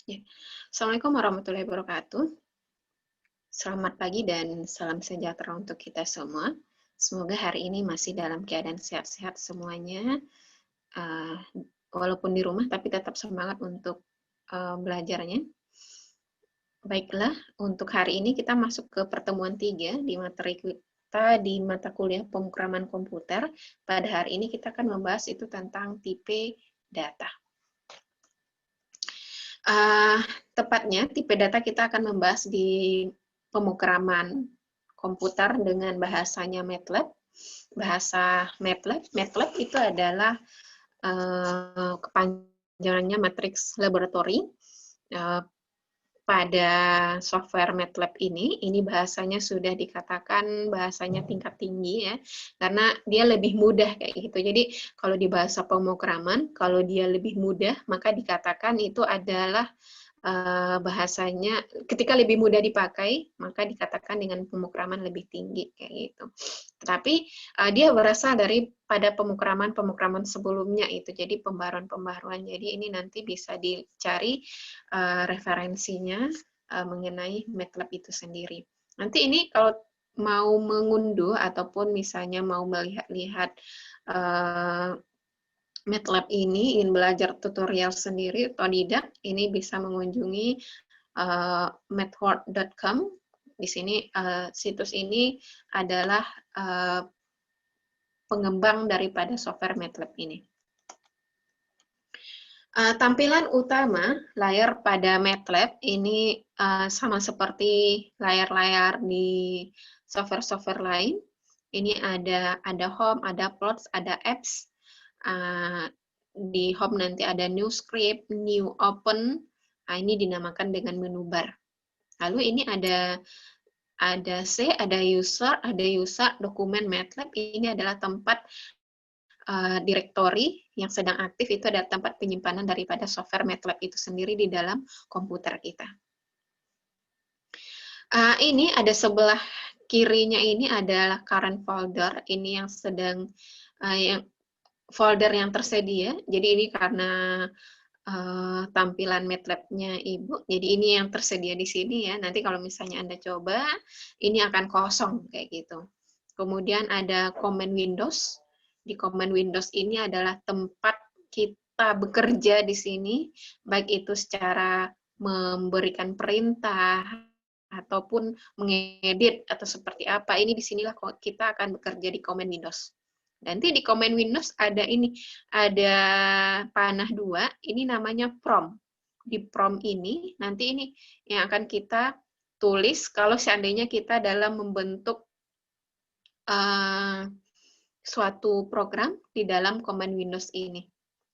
Ya. Assalamualaikum warahmatullahi wabarakatuh. Selamat pagi dan salam sejahtera untuk kita semua. Semoga hari ini masih dalam keadaan sehat-sehat semuanya. Uh, Walaupun di rumah, tapi tetap semangat untuk belajarnya. Baiklah, untuk hari ini kita masuk ke pertemuan 3 di materi kita di mata kuliah pemrograman komputer. Pada hari ini kita akan membahas itu tentang tipe data. Tepatnya, tipe data kita akan membahas di pemrograman komputer dengan bahasanya MATLAB. Bahasa MATLAB itu adalah kepanjangannya Matrix Laboratory. Pada software MATLAB ini bahasanya sudah dikatakan bahasanya tingkat tinggi ya, karena dia lebih mudah kayak gitu. Jadi kalau di bahasa pemrograman, kalau dia lebih mudah, maka dikatakan itu adalah bahasanya ketika lebih mudah dipakai, maka dikatakan dengan pemrograman lebih tinggi kayak gitu. Tetapi dia berasal daripada pemrograman sebelumnya itu, jadi pembaruan. Jadi ini nanti bisa dicari referensinya mengenai MATLAB itu sendiri. Nanti ini kalau mau mengunduh ataupun misalnya mau melihat-lihat MATLAB ini, ingin belajar tutorial sendiri atau tidak, ini bisa mengunjungi mathworld.com. Di sini situs ini adalah pengembang daripada software MATLAB ini. Tampilan utama layar pada MATLAB ini sama seperti layar-layar di software-software lain. Ini ada home, ada plots, ada apps. Di home nanti ada new script, new open. Ini dinamakan dengan menu bar. Lalu ini ada C, ada user, dokumen MATLAB. Ini adalah tempat direktori yang sedang aktif, itu adalah tempat penyimpanan daripada software MATLAB itu sendiri di dalam komputer kita. Ini ada sebelah kirinya ini adalah current folder, ini yang sedang folder yang tersedia. Jadi ini karena tampilan MATLAB-nya Ibu, jadi ini yang tersedia di sini ya. Nanti kalau misalnya Anda coba, ini akan kosong kayak gitu. Kemudian ada command Windows. Di command Windows ini adalah tempat kita bekerja di sini, baik itu secara memberikan perintah ataupun mengedit atau seperti apa. Ini disinilah kita akan bekerja di command Windows. Nanti di command Windows ada ini, ada panah 2, ini namanya prompt. Di prompt ini, nanti ini yang akan kita tulis kalau seandainya kita dalam membentuk suatu program di dalam command Windows ini.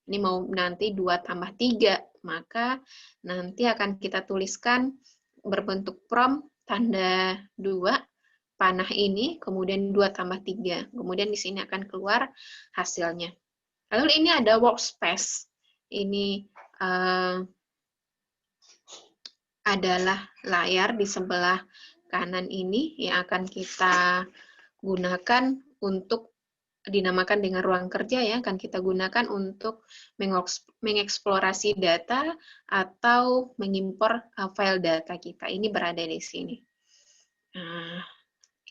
Ini mau nanti 2+3, maka nanti akan kita tuliskan berbentuk prompt, tanda 2, panah ini, kemudian 2+3. Kemudian di sini akan keluar hasilnya. Lalu ini ada workspace. Ini adalah layar di sebelah kanan ini yang akan kita gunakan untuk dinamakan dengan ruang kerja ya, akan kita gunakan untuk mengeksplorasi data atau mengimpor file data kita. Ini berada di sini. Nah,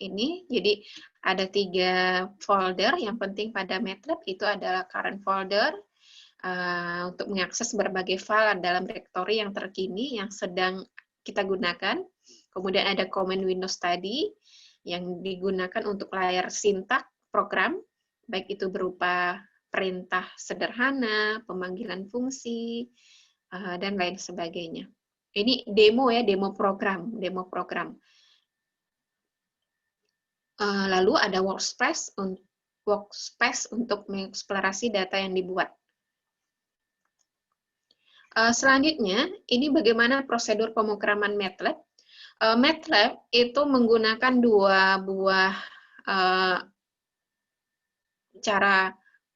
ini jadi ada 3 folder yang penting pada MATLAB, itu adalah current folder untuk mengakses berbagai file dalam direktori yang terkini yang sedang kita gunakan. Kemudian ada command Windows tadi yang digunakan untuk layar sintak program, baik itu berupa perintah sederhana, pemanggilan fungsi, dan lain sebagainya. Ini demo ya, demo program. Lalu ada workspace untuk mengeksplorasi data yang dibuat. Selanjutnya, ini bagaimana prosedur pemrograman MATLAB. MATLAB itu menggunakan 2 buah cara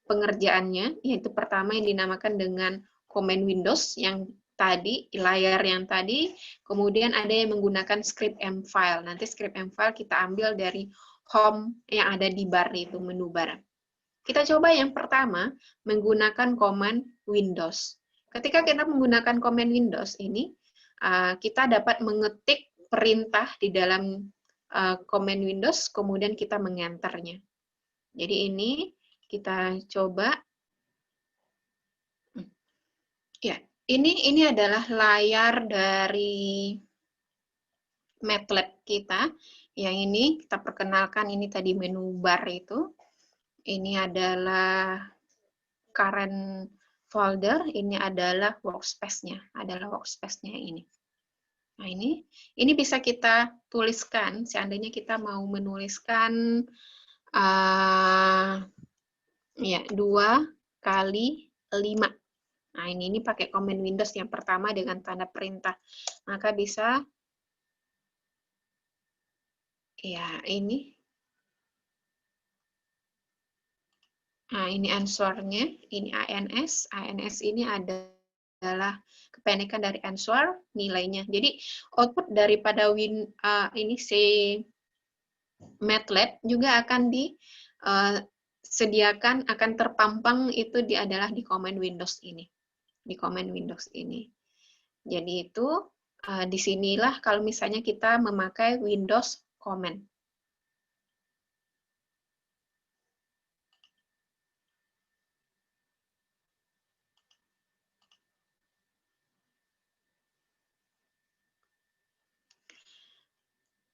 pengerjaannya, yaitu pertama yang dinamakan dengan command Windows yang tadi, layar yang tadi, kemudian ada yang menggunakan script M-file. Nanti script M-file kita ambil dari home yang ada di bar itu, menu bar. Kita coba yang pertama menggunakan command Windows. ketika kita menggunakan command Windows ini, kita dapat mengetik perintah di dalam command Windows, kemudian kita mengenternya. Jadi ini kita coba. Ya, ini adalah layar dari MATLAB kita. Yang ini kita perkenalkan, ini tadi menu bar itu. Ini adalah current folder, ini adalah workspace-nya, ini. Nah, ini bisa kita tuliskan, seandainya kita mau menuliskan ya 2 kali 5. Nah, ini pakai command Windows yang pertama dengan tanda perintah. Maka bisa, ya ini. Nah, ini answer-nya, ini ANS. ANS ini adalah kependekan dari answer, nilainya. Jadi, output daripada ini MATLAB juga akan disediakan, akan terpampang itu adalah di command Windows ini. Di command Windows ini. Jadi itu disinilah kalau misalnya kita memakai Windows Command.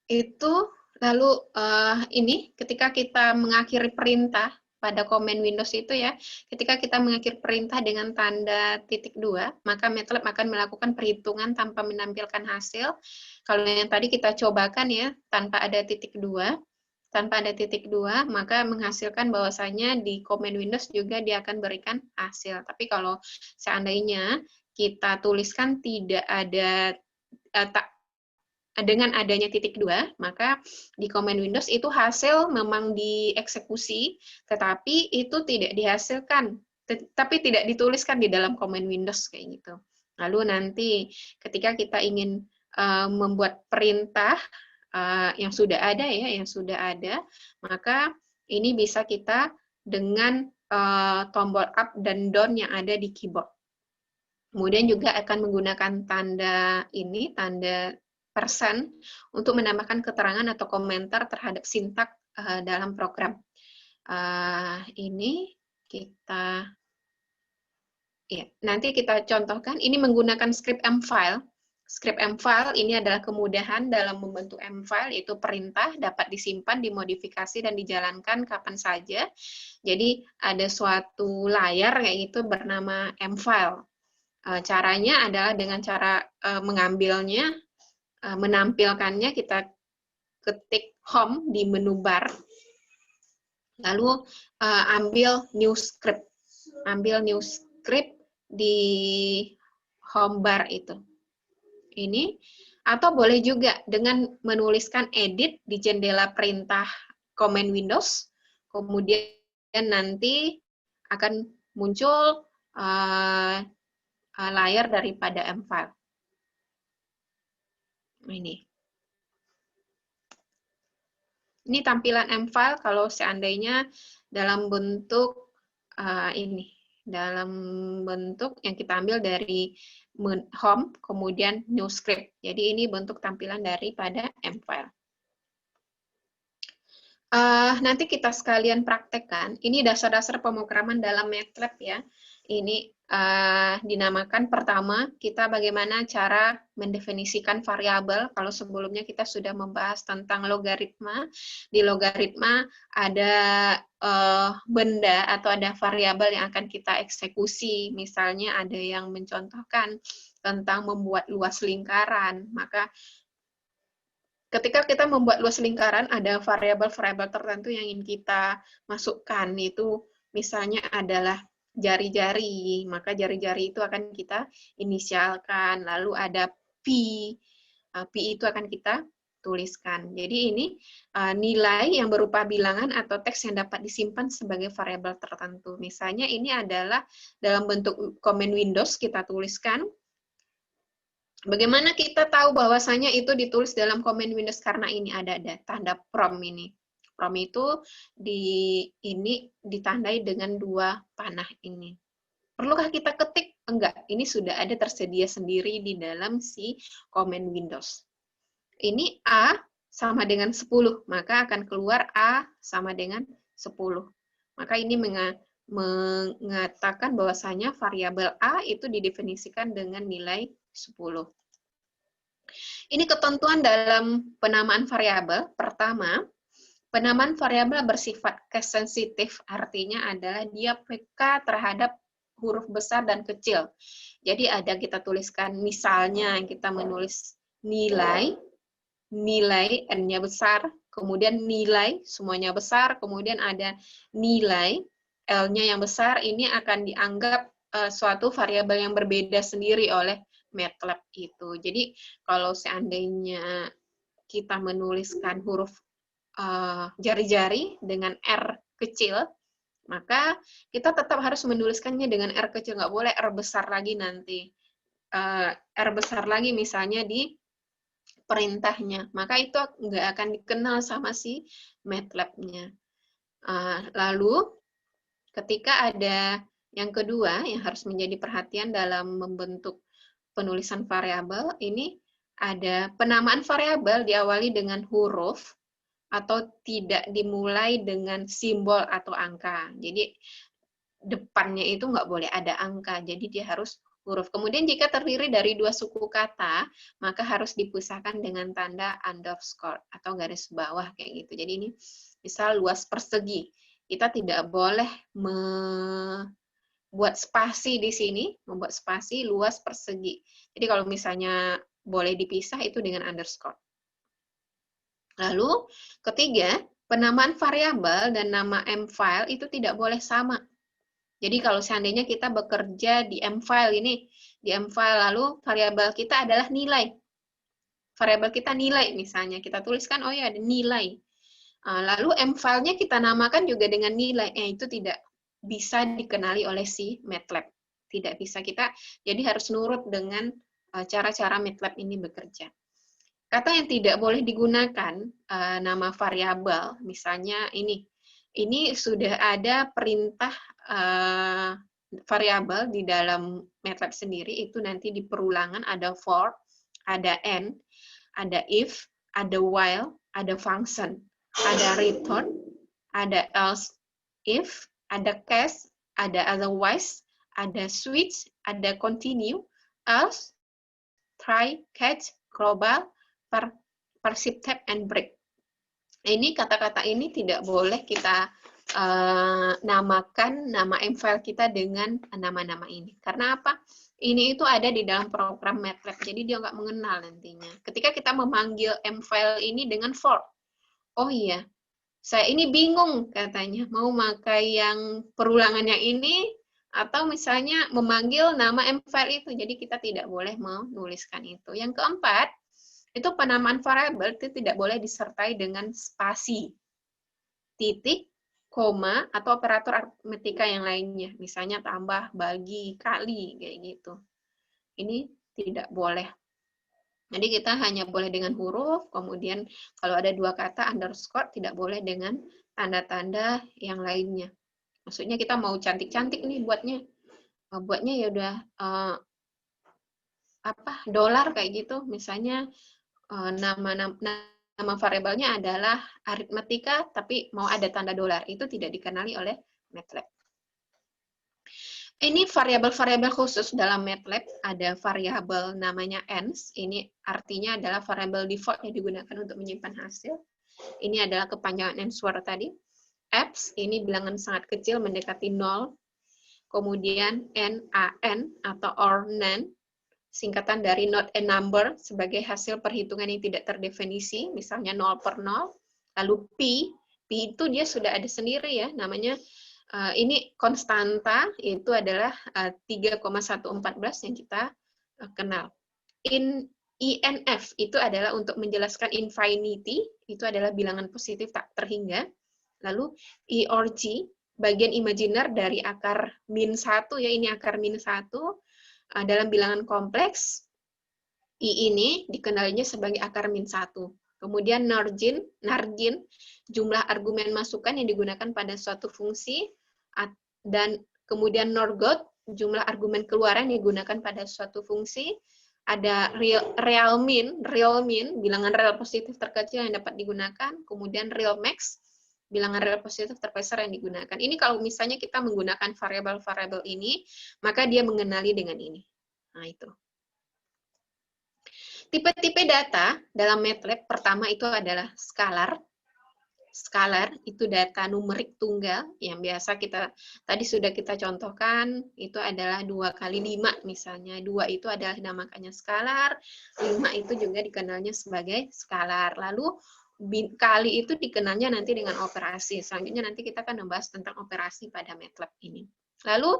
Itu lalu ini ketika kita mengakhiri perintah pada command Windows itu ya, ketika kita mengakhiri perintah dengan tanda .2, maka MATLAB akan melakukan perhitungan tanpa menampilkan hasil. Kalau yang tadi kita cobakan ya, tanpa ada .2, maka menghasilkan bahwasanya di command Windows juga dia akan berikan hasil. Tapi kalau seandainya kita tuliskan tidak ada dengan adanya .2, maka di command Windows itu hasil memang dieksekusi, tetapi itu tidak dihasilkan, tapi tidak dituliskan di dalam command Windows kayak gitu. Lalu nanti ketika kita ingin membuat perintah yang sudah ada ya, maka ini bisa kita dengan tombol up dan down yang ada di keyboard. Kemudian juga akan menggunakan tanda ini, tanda persen, untuk menambahkan keterangan atau komentar terhadap sintak dalam program. Ini kita, ya, nanti kita contohkan, ini menggunakan script M-file. Script M-file ini adalah kemudahan dalam membentuk M-file, yaitu perintah dapat disimpan, dimodifikasi, dan dijalankan kapan saja. Jadi ada suatu layar kayak gitu bernama M-file. Caranya adalah dengan cara mengambilnya, menampilkannya, kita ketik home di menu bar, lalu ambil new script di home bar itu. Ini, atau boleh juga dengan menuliskan edit di jendela perintah command Windows, kemudian nanti akan muncul layar daripada M-file. Ini tampilan M-file kalau seandainya dalam bentuk ini, dalam bentuk yang kita ambil dari home, kemudian new script. Jadi ini bentuk tampilan daripada M-file. Nanti kita sekalian praktekkan. Ini dasar-dasar pemrograman dalam MATLAB ya. Ini dinamakan pertama, kita bagaimana cara mendefinisikan variabel. Kalau sebelumnya kita sudah membahas tentang logaritma. Di logaritma ada benda atau ada variabel yang akan kita eksekusi. Misalnya ada yang mencontohkan tentang membuat luas lingkaran. Maka ketika kita membuat luas lingkaran, ada variabel-variabel tertentu yang ingin kita masukkan. Itu misalnya adalah jari-jari, maka jari-jari itu akan kita inisialkan. Lalu ada pi itu akan kita tuliskan. Jadi ini nilai yang berupa bilangan atau teks yang dapat disimpan sebagai variabel tertentu. Misalnya ini adalah dalam bentuk command Windows kita tuliskan. Bagaimana kita tahu bahwasanya itu ditulis dalam command Windows? Karena ini ada tanda prompt ini. Prompt itu ini ditandai dengan 2 panah ini. Perlukah kita ketik? Enggak, ini sudah ada tersedia sendiri di dalam si command Windows. Ini A sama dengan 10, maka akan keluar A sama dengan 10. Maka ini mengatakan bahwasanya variabel A itu didefinisikan dengan nilai 10. Ini ketentuan dalam penamaan variabel. Pertama, penamaan variabel bersifat case sensitif, artinya adalah dia peka terhadap huruf besar dan kecil. Jadi ada kita tuliskan, misalnya kita menulis nilai N-nya besar, kemudian nilai semuanya besar, kemudian ada nilai L-nya yang besar, ini akan dianggap suatu variabel yang berbeda sendiri oleh MATLAB itu. Jadi kalau seandainya kita menuliskan huruf jari-jari dengan R kecil, maka kita tetap harus menuliskannya dengan R kecil, nggak boleh R besar lagi nanti. R besar lagi misalnya di perintahnya, maka itu nggak akan dikenal sama si MATLAB-nya. Lalu, ketika ada yang kedua yang harus menjadi perhatian dalam membentuk penulisan variabel, ini ada penamaan variabel diawali dengan huruf atau tidak dimulai dengan simbol atau angka. Jadi depannya itu nggak boleh ada angka, jadi dia harus huruf. Kemudian jika terdiri dari dua suku kata, maka harus dipisahkan dengan tanda underscore atau garis bawah kayak gitu. Jadi ini misal luas persegi, kita tidak boleh membuat spasi di sini, membuat spasi luas persegi. Jadi kalau misalnya boleh dipisah itu dengan underscore. Lalu, ketiga, penamaan variabel dan nama M-file itu tidak boleh sama. Jadi kalau seandainya kita bekerja di M-file ini, di M-file lalu variabel kita adalah nilai. Variabel kita nilai misalnya, kita tuliskan, oh ya ada nilai. Lalu M-file-nya kita namakan juga dengan nilai. Itu tidak bisa dikenali oleh si MATLAB. Tidak bisa kita, jadi harus nurut dengan cara-cara MATLAB ini bekerja. Kata yang tidak boleh digunakan nama variabel, misalnya ini sudah ada perintah variabel di dalam MATLAB sendiri, itu nanti di perulangan ada for, ada and, ada if, ada while, ada function, ada return, ada else if, ada case, ada otherwise, ada switch, ada continue, else, try, catch, global, persist, and break. Ini kata-kata ini tidak boleh kita namakan nama M-file kita dengan nama-nama ini. Karena apa? Ini itu ada di dalam program MATLAB, jadi dia nggak mengenal nantinya. Ketika kita memanggil M-file ini dengan for, oh iya, saya ini bingung katanya, mau pakai yang perulangan yang ini, atau misalnya memanggil nama M-file itu, jadi kita tidak boleh menuliskan itu. Yang keempat, itu penamaan variabel itu tidak boleh disertai dengan spasi, titik, koma, atau operator aritmetika yang lainnya. Misalnya tambah, bagi, kali, kayak gitu. Ini tidak boleh. Jadi kita hanya boleh dengan huruf, kemudian kalau ada dua kata underscore, tidak boleh dengan tanda-tanda yang lainnya. Maksudnya kita mau cantik-cantik nih buatnya. Buatnya ya udah dolar kayak gitu, misalnya nama variabelnya adalah aritmetika, tapi mau ada tanda dolar. Itu tidak dikenali oleh MATLAB. Ini variabel-variabel khusus dalam MATLAB. Ada variabel namanya ans. Ini artinya adalah variabel default yang digunakan untuk menyimpan hasil. Ini adalah kepanjangan answer tadi. Apps, ini bilangan sangat kecil mendekati 0. Kemudian NaN atau or NaN, singkatan dari not a number sebagai hasil perhitungan yang tidak terdefinisi, misalnya 0 per 0. Lalu P itu dia sudah ada sendiri ya, namanya ini konstanta, itu adalah 3,114 yang kita kenal. INF itu adalah untuk menjelaskan infinity, itu adalah bilangan positif tak terhingga. Lalu I or G, bagian imajiner dari akar -1, ya ini akar -1, dalam bilangan kompleks, I ini dikenalinya sebagai akar -1. Kemudian margin, jumlah argumen masukan yang digunakan pada suatu fungsi, dan kemudian norgot, jumlah argumen keluaran yang digunakan pada suatu fungsi. Ada real min, bilangan real positif terkecil yang dapat digunakan. Kemudian real max, bilangan real positif terbesar yang digunakan. Ini kalau misalnya kita menggunakan variabel-variabel ini, maka dia mengenali dengan ini. Nah, itu. Tipe-tipe data dalam MATLAB pertama itu adalah skalar. Skalar itu data numerik tunggal yang biasa tadi sudah kita contohkan, itu adalah 2 kali 5 misalnya. 2 itu adalah dinamakannya skalar, 5 itu juga dikenalnya sebagai skalar. Lalu kali itu dikenalnya nanti dengan operasi. Selanjutnya nanti kita akan membahas tentang operasi pada MATLAB ini. Lalu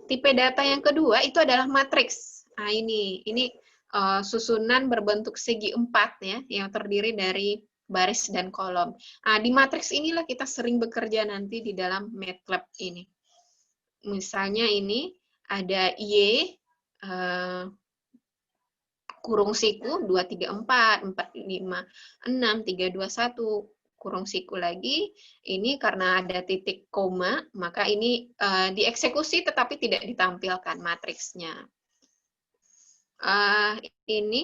tipe data yang kedua itu adalah matriks. Nah, ini susunan berbentuk segi 4 ya, yang terdiri dari baris dan kolom. Nah, di matriks inilah kita sering bekerja nanti di dalam MATLAB ini. Misalnya ini ada Y, kurung siku, 2, 3, 4, 4, 5, 6, 3, 2, 1, kurung siku lagi. Ini karena ada titik koma, maka ini dieksekusi tetapi tidak ditampilkan matriksnya. Ini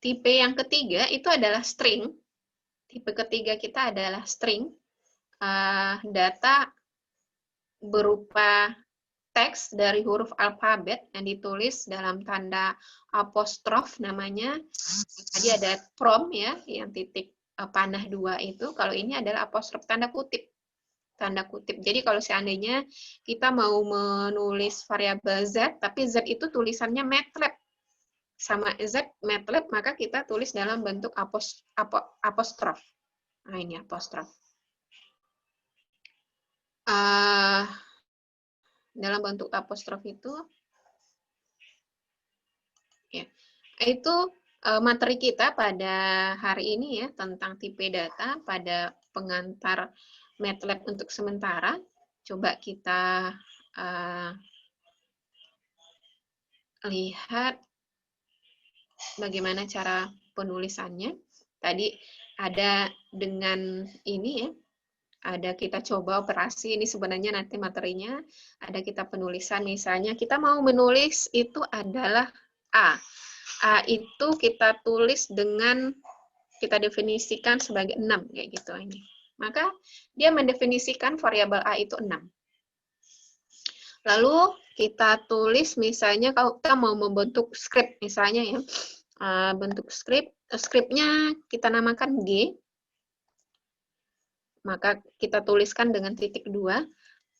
tipe yang ketiga itu adalah string. Tipe ketiga kita adalah string. Data berupa teks dari huruf alfabet yang ditulis dalam tanda apostrof namanya. Tadi ada from ya, yang titik panah 2 itu. Kalau ini adalah apostrof tanda kutip. Tanda kutip. Jadi kalau seandainya kita mau menulis variabel Z, tapi Z itu tulisannya MATLAB. Sama Z MATLAB, maka kita tulis dalam bentuk apostrof. Nah, ini apostrof. Dalam bentuk apostrof itu, ya, itu materi kita pada hari ini ya, tentang tipe data pada pengantar MATLAB untuk sementara. Coba kita lihat bagaimana cara penulisannya. Tadi ada dengan ini ya, ada kita coba operasi, ini sebenarnya nanti materinya, ada kita penulisan, misalnya kita mau menulis itu adalah A. A itu kita tulis dengan, kita definisikan sebagai 6, kayak gitu ini. Maka dia mendefinisikan variabel A itu 6. Lalu kita tulis misalnya kalau kita mau membentuk script misalnya ya, bentuk scriptnya kita namakan G, maka kita tuliskan dengan titik 2,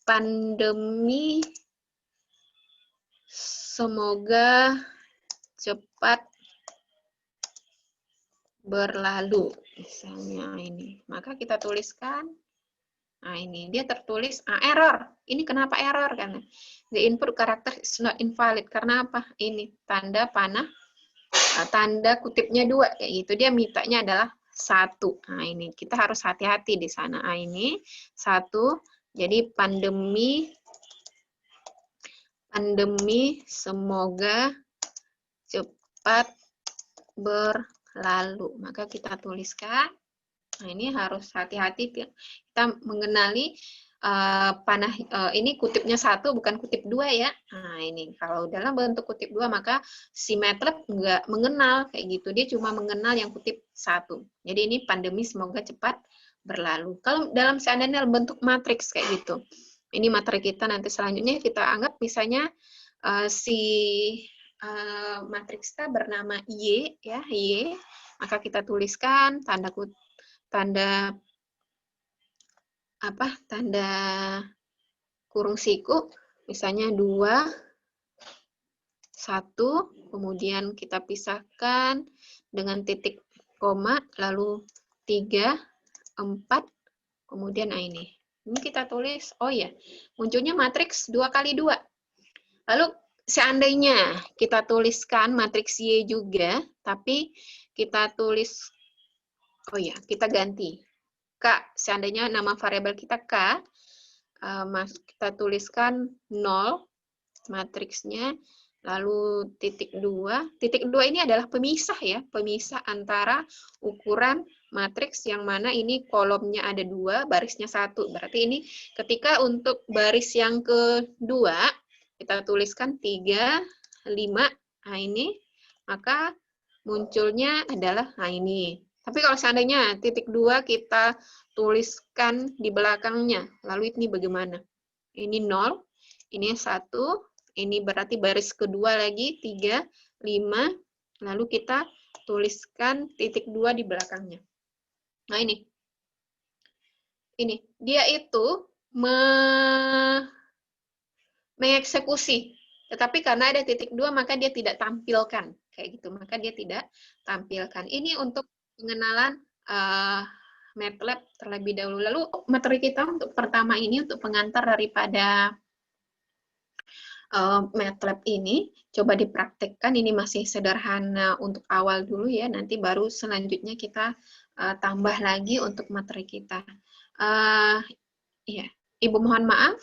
pandemi semoga cepat berlalu, misalnya ini. Maka kita tuliskan, nah ini dia tertulis error. Ini kenapa error? Karena the input character is not invalid. Karena apa? Ini tanda panah, tanda kutipnya 2 kayak gitu. Dia mintanya adalah 1. Nah ini kita harus hati-hati di sana. Nah ini 1. Jadi pandemi semoga cepat berlalu. Maka kita tuliskan. Nah, ini harus hati-hati kita mengenali panah ini kutipnya 1 bukan kutip 2 ya. Nah, ini kalau dalam bentuk kutip 2 maka si MATLAB enggak mengenal kayak gitu. Dia cuma mengenal yang kutip 1. Jadi ini pandemi semoga cepat berlalu. Kalau dalam seandainya bentuk matriks kayak gitu. Ini materi kita nanti selanjutnya kita anggap misalnya si matriks kita bernama Y ya, Y. Maka kita tuliskan tanda kurung siku, misalnya 2, 1, kemudian kita pisahkan dengan titik koma, lalu 3, 4, kemudian ini kita tulis, oh ya, munculnya matriks 2 kali 2. Lalu seandainya kita tuliskan matriks Y juga, tapi kita tulis, oh ya, kita ganti. K, seandainya nama variabel kita K, kita tuliskan 0, matriksnya, Lalu titik 2. Titik 2 ini adalah pemisah ya, pemisah antara ukuran matriks yang mana ini kolomnya ada 2, barisnya 1. Berarti ini ketika untuk baris yang kedua, kita tuliskan 3, 5, nah ini, maka munculnya adalah, nah ini. Tapi kalau seandainya titik 2 kita tuliskan di belakangnya, lalu ini bagaimana? Ini 0, ini 1, ini berarti baris kedua lagi, 3, 5, lalu kita tuliskan titik 2 di belakangnya. Nah ini. Ini, dia itu mengeksekusi. Tetapi karena ada titik 2, maka dia tidak tampilkan. Kayak gitu, maka dia tidak tampilkan. Ini untuk pengenalan MATLAB terlebih dahulu. Lalu materi kita untuk pertama ini, untuk pengantar daripada MATLAB ini, coba dipraktekkan. Ini masih sederhana untuk awal dulu ya, nanti baru selanjutnya kita tambah lagi untuk materi kita. Ya, Ibu mohon maaf,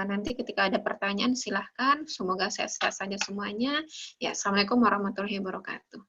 nanti ketika ada pertanyaan silahkan, semoga sehat-sehat saja semuanya. Ya, Assalamualaikum warahmatullahi wabarakatuh.